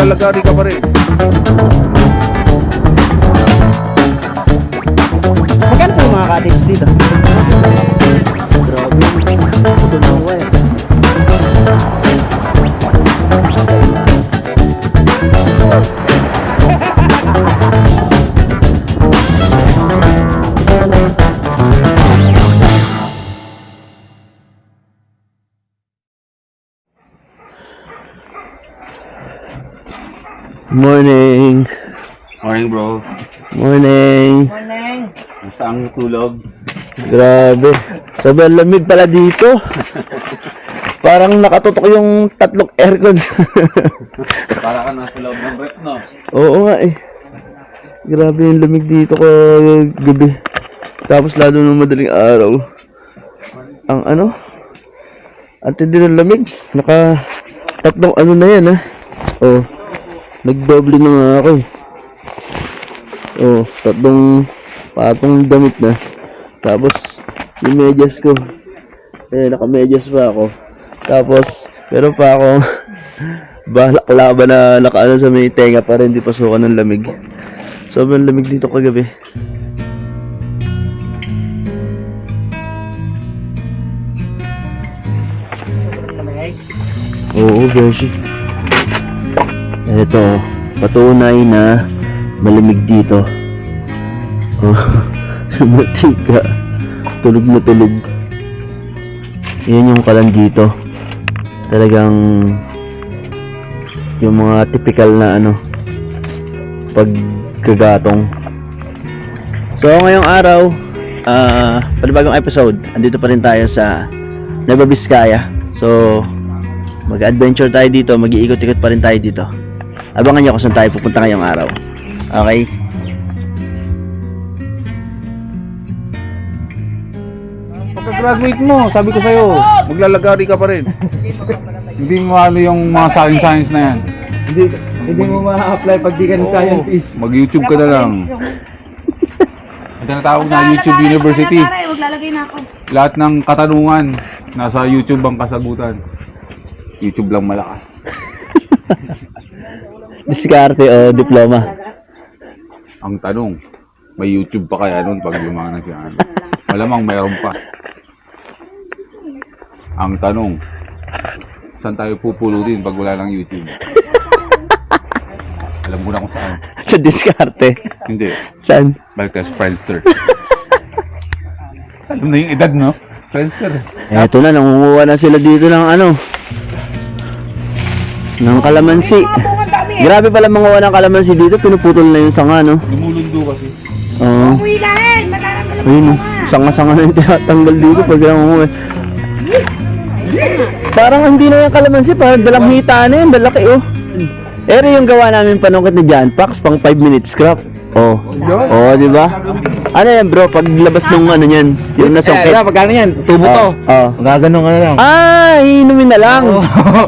maglalagari ka pa rin. Magkano po yung mga cottage dito? Grabe. Ito na ako eh. Morning. Morning bro. Morning. Saan tulog? Grabe. Sobrang lamig pala dito. Parang nakatutok yung tatlong aircon. Para ka nasa loob ng rep, no? Oo nga eh. Grabe yung lamig dito kagabi. Tapos lalo ng madaling araw. Ang ano? Ang tindi ng lamig. Naka tatlong ano na yan ha. Oh. Nagdoble na nga ako eh. Oh, tatlong patong damit na. Tapos yung medyas ko. Eh, naka-medyas pa ako. Tapos meron pa ako balaklava na nakaano sa may tenga para hindi pasukan ng lamig. Sobrang lamig dito kagabi. Oo, beshi. Ito, patunay na malamig dito. Oh, matika. Tulog na tulog. Yan yung kalan dito. Talagang yung mga typical na ano pagkagatong. So ngayong araw, panibagong episode. Andito pa rin tayo sa Nueva Vizcaya. So mag-adventure tayo dito, mag-iikot-ikot pa rin tayo dito. Abangan nyo kung saan tayo pupunta ngayong araw. Okay? Pagka-graduate mo, sabi ko sa'yo, maglalagari ka pa rin. Hindi mo ano yung mga science na yan. Hindi mo ma-apply pag di ka ng scientist. Mag-YouTube ka na lang. Ang tinatawag na YouTube University. Maglalagay na ako. Lahat ng katanungan, nasa YouTube ang kasagutan. YouTube lang malakas. Diskarte o diploma? Ang tanong, may YouTube pa kaya nun pag lumangan siya? Malamang mayroon pa. Ang tanong, saan tayo pupulutin pag wala ng YouTube? Alam ko na kung saan. Sa diskarte? Hindi. Saan? Balik tayo sa Friendster. Alam na yung edad, no? Friendster. Eto na, nangunguha na sila dito ng ano, ng kalamansi. Grabe pala manguha ng kalamansi dito, pinuputol na yung sanga, no? Lumulundo kasi. Oo. Uwilahin! Matatanggal ang Ayun, sanga-sanga na yung tinatanggal dito pag nangunguha. Parang hindi na yung kalamansi, parang dalang hita na yun, dalaki, oh. Ere yung gawa namin panungkit ni John Pax, pang 5 minutes scrap. Oh. Oh, di ba? Ano yan, bro? Paglabas nung ano niyan, yung nasungkit. Magkano yan? Tubo to. Oh. Magaganong ka na lang. Ah, inumin na lang.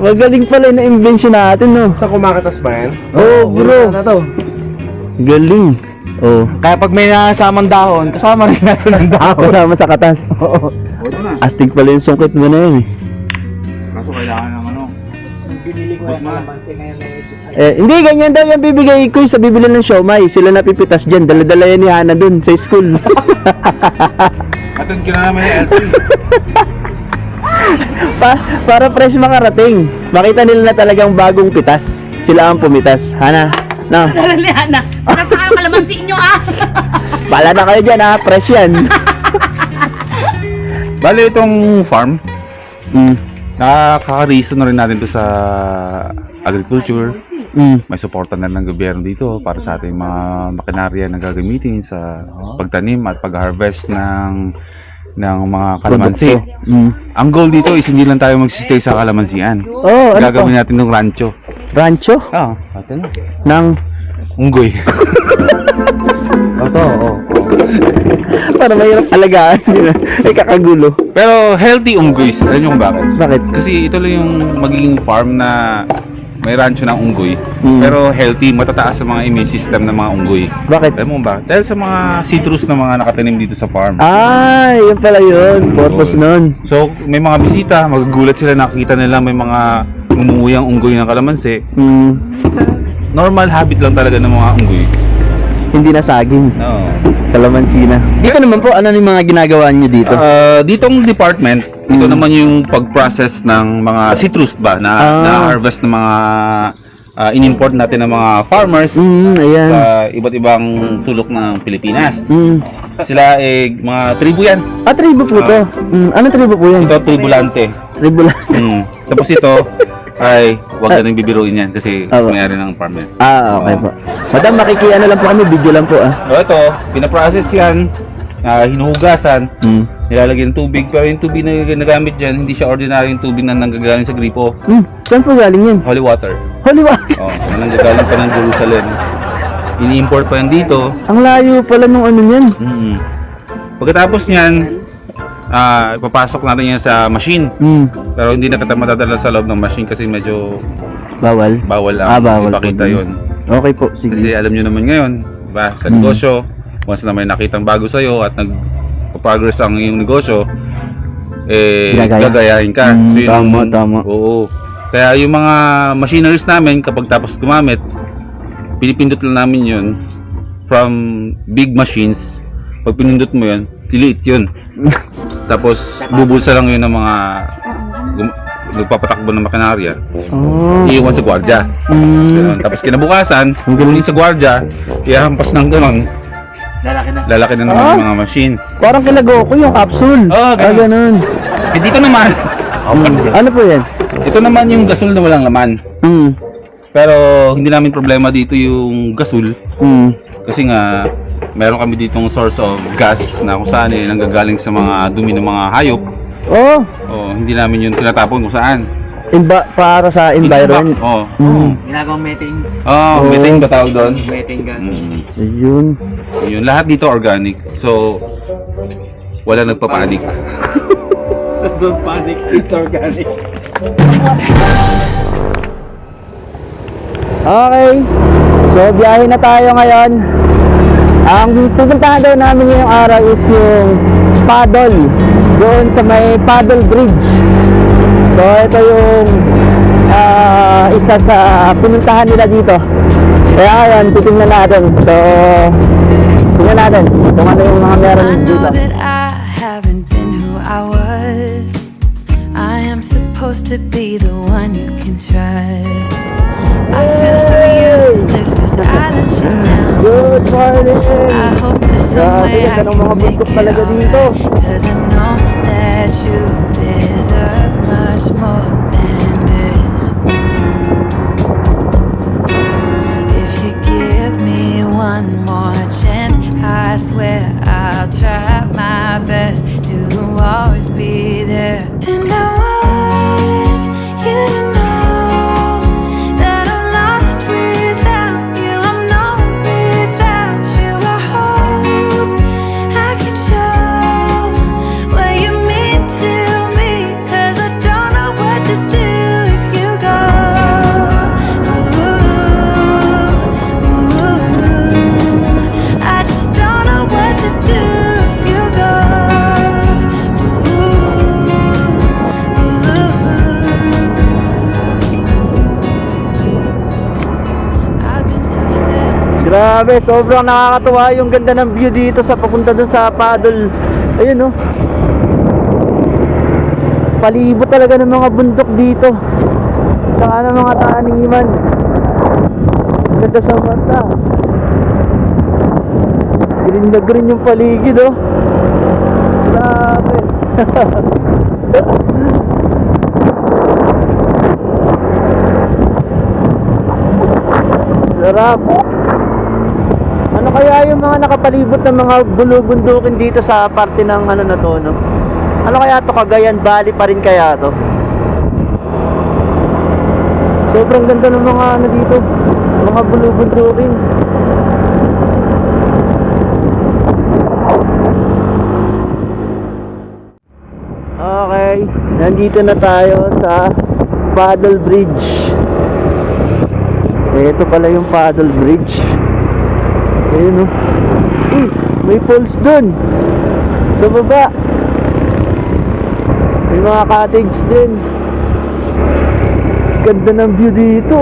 Magaling pala yung invention natin, no? Sa kumakatas ba yan? Oh, bro. Ano to? Galing. Oh. Kaya pag may nasamang dahon, kasama rin natin ang dahon. Kasama sa katas. Oo. Astig pala yung sungkit mo na yun, eh. Kaso kailangan ng ano. Hindi, ganyan daw yung bibigay ko sa bibili ng siomay. Sila napipitas dyan. Dala-dala yan ni Hana dun sa school. Attend ka na namin yung LP. Para fresh makarating. Makita nila na talagang bagong pitas. Sila ang pumitas. Hana, no? Ana, nasa kayo kalamansi nyo Pala na kayo dyan, ha? Fresh yan. Bale itong farm, Mm. nakaka-reason na rin natin to sa agriculture. Mm. May suporta na ng gobyerno dito para sa ating mga makinarya na gagamitin sa pagtanim at pag-harvest ng mga kalamansi. Produkto. Mm. Ang goal dito is hindi lang tayo mag-stay sa kalamansian. Oh, ano Gagawin to? natin ng rancho. Rancho? Ah, atin na. Nang Unggoy. Ito, oo. para mahirap alagaan. Ay, kakagulo. Pero healthy unggoys. Alam niyo kung bakit? Bakit? Kasi ito lang yung magiging farm na may rancho ng unggoy. Mm. Pero healthy, matataas sa mga immune system ng mga unggoy. Bakit? Alam mo ba? Dahil sa mga citrus na mga nakatanim dito sa farm. Ah, yun pala yun. Purpose nun. So, may mga bisita, magugulat sila, nakikita nila may mga umuuyang unggoy ng kalamansi. Mm. normal habit lang talaga ng mga unggoy. Hindi na saging. Oo. Kalamansi na. Dito naman po, ano yung mga ginagawa nyo dito? Ditong department, ito naman yung pag-process ng mga citrus ba na harvest ng mga in-import natin ng mga farmers Ayan. sa iba't ibang sulok ng Pilipinas. Mm. Sila mga tribo yan. Tribo po to. Anong tribo po yan? Ito tribulante. Tribo lang. Tapos ito ay wag na nang bibiruin yan kasi may-ari ng farm yan. Okay po. Madam, makikiano lang po kami, video lang po Ito, pinaprocess yan, hinuhugasan, nilalagyan ng tubig, pero yung tubig na ginagamit dyan, hindi siya ordinary yung tubig na nanggagaling sa gripo. Saan po galing yan? Holy water. Holy water. Nanggagaling pa ng Jerusalem. Ini-import pa yan dito. Ang layo pala nung ano yan. Pagkatapos niyan, ipapasok natin yan sa machine. Pero hindi na kita madadala sa loob ng machine kasi medyo Bawal. bawal ang Bawal ipakita po. yun. Okay po, sige. Kasi alam nyo naman ngayon, diba, sa negosyo, once na may nakitang bago sa'yo at nag-progress ang iyong negosyo, gagayahin ka. Tama. Oo. Kaya yung mga machineries namin, kapag tapos gumamit, pinipindot lang namin yun from big machines. Pag pinindot mo yun, delete yun. Tapos bubulsa lang yun ng mga nagpapatakbo ng makinarya. Iiwan sa gwardya. Ganun. Tapos kinabukasan, kunin sa gwardya, ihahampas ng gano'n. Lalaki na naman yung mga machines. Parang kilago ko yung capsule. Ganun. Dito naman. Ano po yan? Ito naman yung gasol na walang laman. Pero hindi namin problema dito yung gasol. Kasi nga, meron kami ditong source of gas na kung saan nanggagaling sa mga dumi ng mga hayop. Hindi namin yun tinatapon kung saan. Para sa environment. Ginagawang methane. Methane ba tawag doon? Methane gas. Ayun. Yun, lahat dito organic. So, wala nagpapanik. So don't panic, it's organic. Okay. So, biyahe na tayo ngayon. Ang pupuntahan daw namin ngayong araw is yung paddle. Doon sa may paddle bridge. So, ito yung isa sa pinuntahan nila dito. Kaya ngayon, titingnan natin. So, tingnan natin kung ano yung mga meron I dito. know that I haven't been who I was. I am supposed to be the one you can trust. I feel so useless cause I let you down. Good morning! I hope there's some way I ganda ng mga can make bundok it talaga dito. alright. Cause I know that you deserve much more than this. If you give me one more chance, I swear I'll try my best to always be there. And I want you to know that I'm lost without you. I'm not without you. I hope I can show what you mean to me. Cause I don't know what to do if you go. I just don't know what to do if you go. I've been so sad. Grabe, sobrang nakakatuwa yung ganda ng view dito sa papunta dun sa paddle. Ayun, palibot talaga ng mga bundok dito. Saka ng mga taniman. Ganda sa mata. Green na green yung paligid, Grabe. Sarap. Ano kaya yung mga nakapalibot ng mga bulubundukin dito sa parte ng ano na to, no? Ano kaya to, Cagayan Valley pa rin kaya to? Sobrang ganda ng mga ano dito, mga bulubundukin. Okay, nandito na tayo sa paddle bridge. Ito pala yung paddle bridge. Ayun, may falls dun sa baba. May mga cottage din. Ganda ng view dito,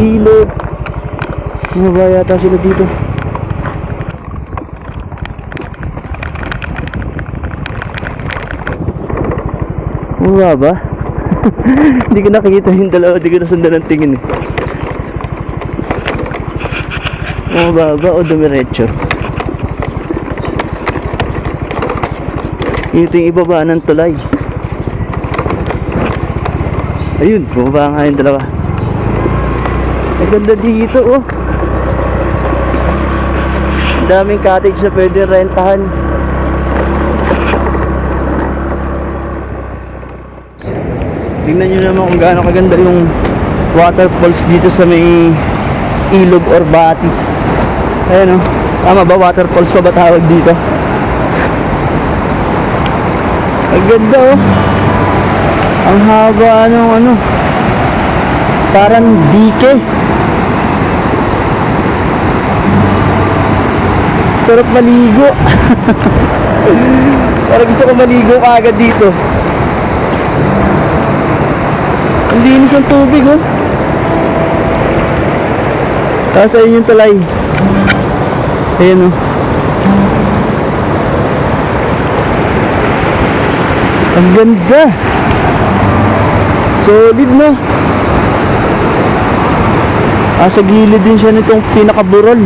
ilog. Bumaba yata sila dito. Bumaba ba? Hindi ko nakikita yung dalawa, hindi ko nasundan ng tingin eh. Bumaba ba o dumiretso? Ito yung ibaba ng tulay. Ayun, bumaba nga yung dalawa. Ang ganda dito oh. Ang daming cottage na pwede rentahan. Tingnan nyo naman kung gaano kaganda yung waterfalls dito sa may ilog or batis. Ayan oh. Tama ba? Waterfalls pa ba tawag dito? Ang ganda oh. Ang haba ng ano. Parang dike. Sarap maligo. Parang gusto ko maligo kaagad dito. Ang linis ng tubig oh. Tapos ayun yung tulay. Ayan oh. Ang ganda. Solid no. Sa gilid din siya nitong pinakaburol.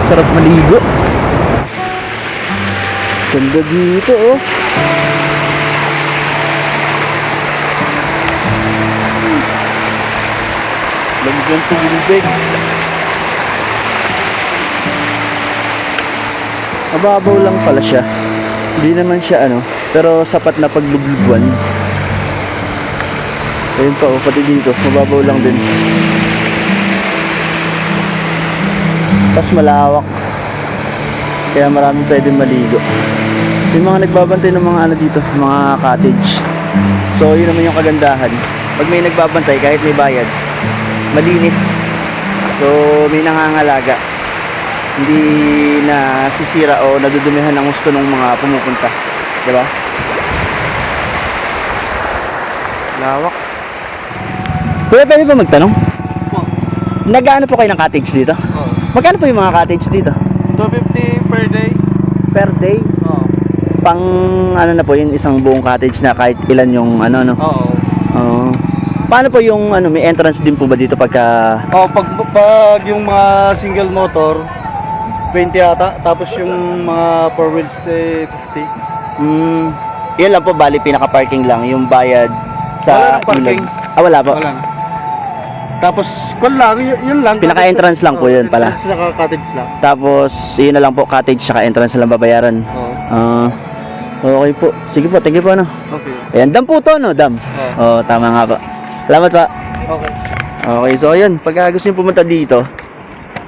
Sarap maligo. Ganda dito oh. Lamig ng tubig. Mababaw lang pala siya. Hindi naman siya ano, pero sapat na paglubluban. Ayun pa oh, pati dito, mababaw lang din. Tapos malawak. Kaya maraming pwedeng maligo. Yung mga nagbabantay ng mga ano dito, mga cottage. So yun naman yung kagandahan. Pag may nagbabantay, kahit may bayad, malinis. So may nangangalaga. Hindi na sisira o nadudumihan ng gusto ng mga pumupunta. Diba? Lawak. Kuya, pwede ba magtanong? Nag-ano po kayo ng cottage dito? Oo. Magkano po yung mga cottage dito? 250 per day. Per day? Oo. Pang ano na po yun, isang buong cottage na kahit ilan yung ano no? Oo. Oo. Paano po yung ano, may entrance din po ba dito pagka... Oh, pag yung mga single motor 20 ata, tapos yung mga 4 wheels 50. Yun lang po, bali pinaka-parking lang, yung bayad sa Wala nang parking. ilog. Wala po. Wala na. Tapos, kung lang, yun lang. Pinaka-entrance lang po yun pala. Entrance na cottage lang. Tapos, yun na lang po, cottage saka entrance na lang babayaran. Oo. Okay po. Sige po, thank you po, no? Okay. Ayan, dam po to, no? Dam. Oo. Tama nga po. Salamat pa. Okay. Okay, so ayun, pagka gusto nyo pumunta dito,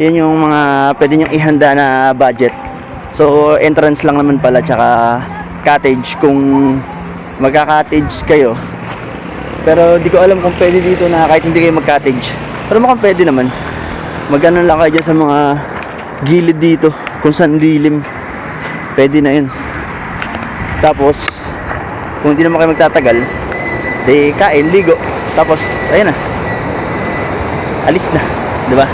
yun yung mga pwede nyo ihanda na budget. So, entrance lang naman pala, tsaka cottage kung magka-cottage kayo. Pero di ko alam kung pwede dito na kahit hindi kayo mag-cottage. Pero mukhang pwede naman. Mag-ano lang kayo dyan sa mga gilid dito, kung saan lilim. Pwede na yun. Tapos, kung hindi naman kayo magtatagal, di kain, ligo. Tapos, ayun na. Alis na, di ba?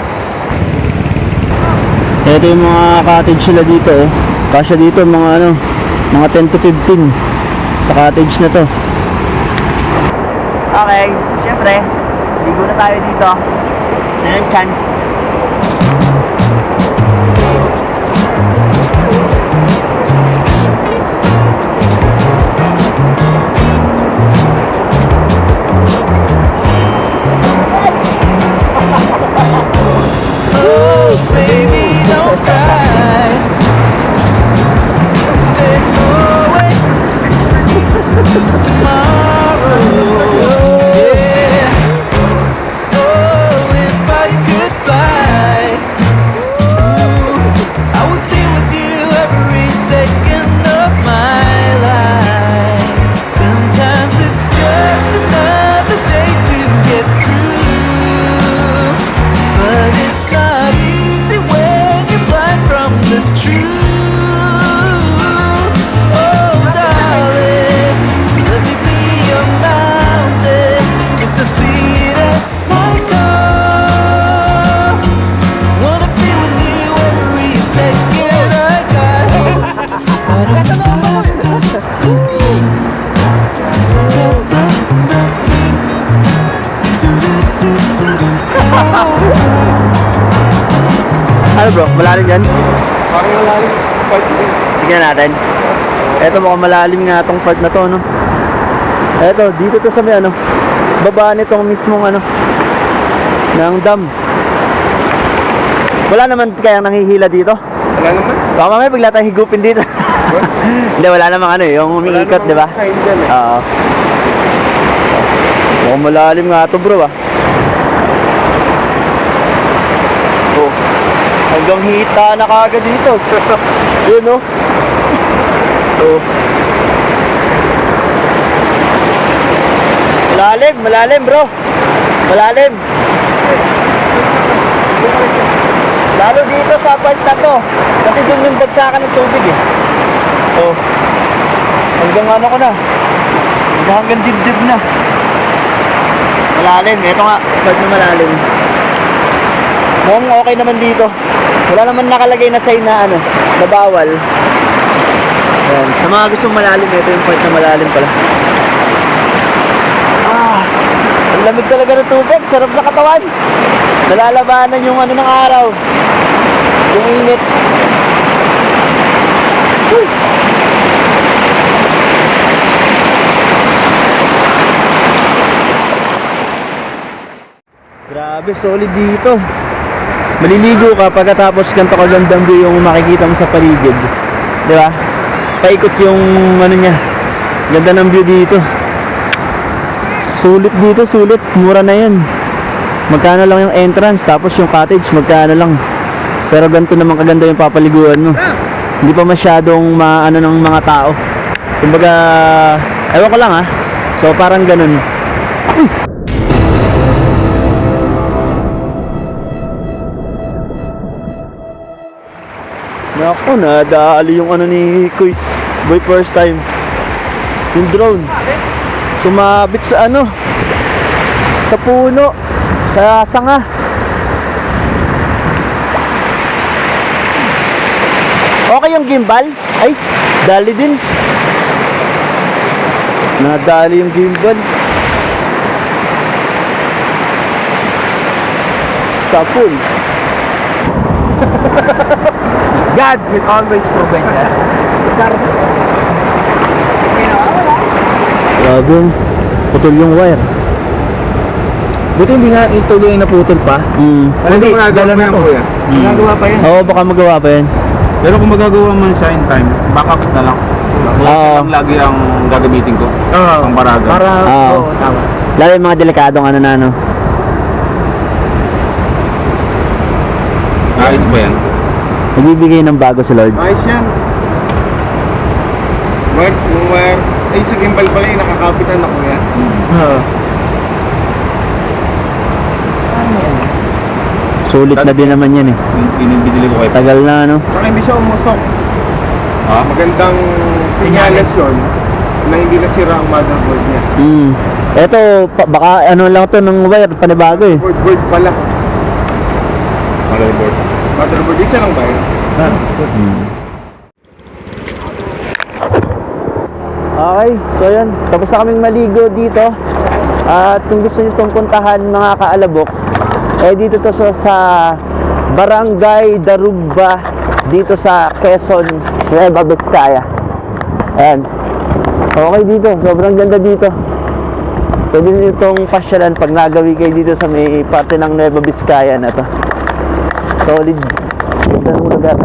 Ito yung mga cottage sila dito, oh. Kasya dito mga ano, mga 10 to 15 sa cottage na to. Okay, syempre, ligo na tayo dito. Ito yung chance. Oh, baby, don't cry. 'Cause there's always tomorrow. Yeah. Oh, if I could fly, malalim yan? Parang malalim. Tingnan natin. Eto mukhang malalim nga tong part na to, no? Eto, dito to sa may ano, baba nitong mismong ano, ng dam. Wala naman kayang nanghihila dito? Wala naman. Baka mamaya bigla tayong higupin dito. Hindi, wala namang ano yung umiikot, di ba? Kain dyan eh. Oo. Mukhang malalim nga to, bro, ah. Oh. Hanggang hita na kagad dito. Yun, no? Oh. Malalim, malalim, bro. Malalim. Lalo dito sa part na to. Kasi doon yung bagsakan ng tubig eh. Oh. Hanggang ano ko na. Hanggang dibdib na. Malalim. Ito nga. Part na malalim. Mukhang okay naman dito. Wala naman nakalagay na sign na ano, na bawal. Ayan. Sa mga gustong malalim, ito yung part na malalim pala. Ah, ang lamig talaga ng tubig. Sarap sa katawan. Nalalabanan yung ano ng araw. Yung init. Uy. Grabe, solid dito. Maliligo ka pagkatapos ganito kagandang view yung makikita mo sa paligid. Di ba? Paikot yung ano niya. Ganda ng view dito. Sulit dito, sulit. Mura na yan. Magkano lang yung entrance, tapos yung cottage, magkano lang. Pero ganito naman kaganda yung papaliguan mo. Hindi pa masyadong maano ng mga tao. Kumbaga, ewan ko lang ha. So parang ganun. Uy! Naku, nadali yung ano ni Kuis. Boy, first time. Yung drone. Sumabit sa ano. Sa puno. Sa sanga. Okay yung gimbal? Ay, dali din. Nadali yung gimbal. Sa pool. God will always provide that. Grabe, putol yung wire. Buti hindi nga ituloy na putol pa. Hindi, magagawa pa yan, kuya. Magagawa pa yan? Oo, baka magawa pa yan. Pero kung magagawa man siya in time, backup na lang. Oo. Lang lagi ang gagamitin ko. Pang baraga. Oo, tama. Lalo yung mga delikadong ano na, no? Ayos ba yan? Nagbibigay ng bago si Lord. Ayos yan. Wire. Ay, sa gimbal pala yung nakakapitan ako yan. Sulit na din naman yan eh. Binibili ko kayo. Tagal na, no? Saka hindi siya umusok. Ha? Magandang senyales yun na hindi nasira ang motherboard niya. Eto, baka ano lang to ng wire, panibago eh. Motherboard pala. Motherboard. Motherboard, isa lang ba yun? Okay, so yan. Tapos na kaming maligo dito. At kung gusto nyo itong puntahan mga kaalabok, eh dito to sa Barangay Darugba, dito sa Quezon, Nueva Vizcaya. Ayan. Okay dito, sobrang ganda dito. Pwede nyo itong pasyalan pag nagawi kayo dito sa may parte ng Nueva Vizcaya na to. Solid. Ganda ng lugar.